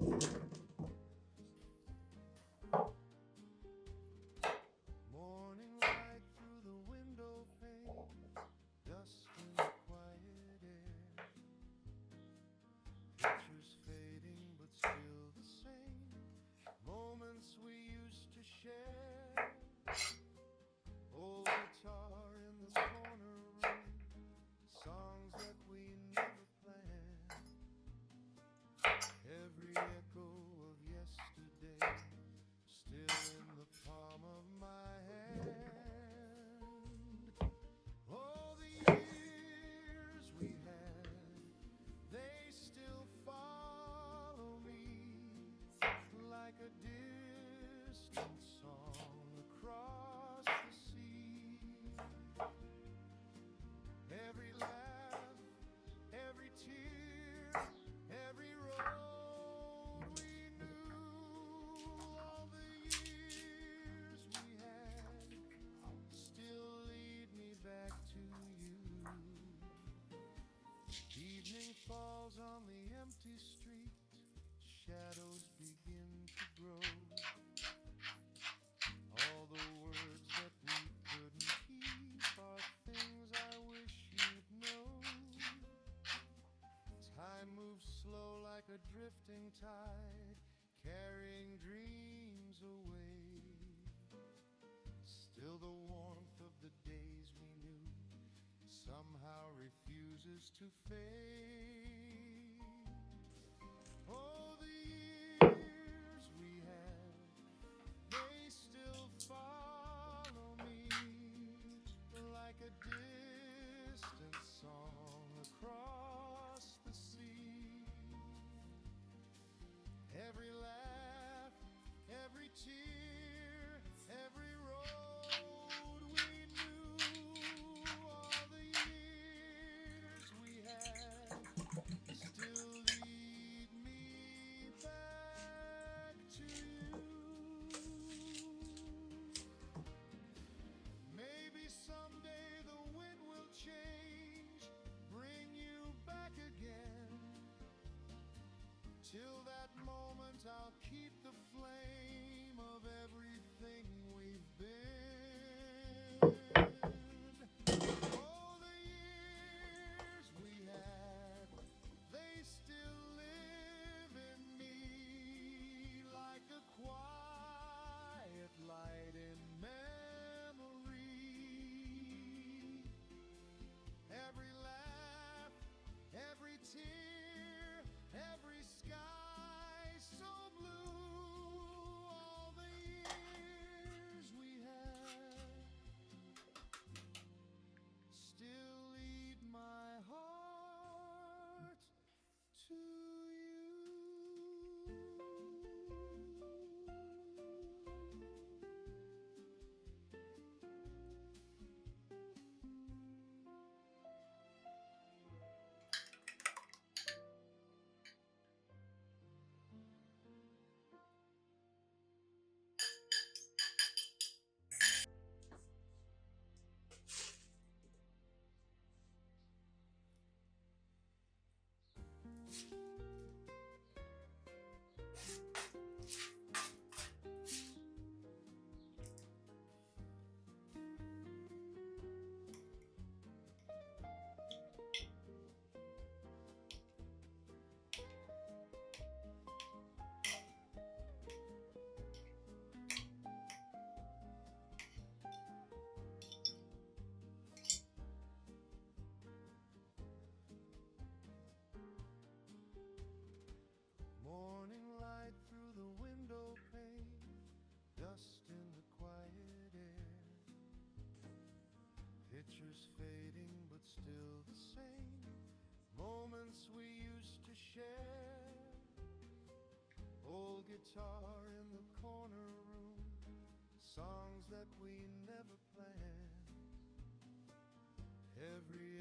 Morning light through the window pane, dust in the quiet air. Pictures fading but still the same, moments we used to share. Old guitar in the corner room, songs that we never planned. Every echo of yesterday still in the palm of my hand. Oh, the years we had, they still follow me like a distant song across the sea. Every laugh, every tear, every road we knew, all the years we had still lead me back to you. Evening falls on the empty street, shadows begin to grow. All the words that we couldn't keep are things I wish you'd know. Time moves slow like a drifting tide, carrying dreams away. Still the warmth of the days we knew somehow refuses to fade. Oh, the years we had, they still follow me like a distant song across the sea. Every laugh, every tear, every road we knew, all the years we had still lead me back to you. Maybe someday the wind will change, bring you back again. Till that moment I'll keep the flame of everything we've been. Oh, the years we had, they still live in me like a quiet light in memory. Every laugh, every tear, every sky so blue, all the years we had still lead my heart to you. Morning light through the window pane, dust in the quiet air. Pictures fading but still the same, moments we used to share. Old guitar in the corner room, songs that we never planned. Every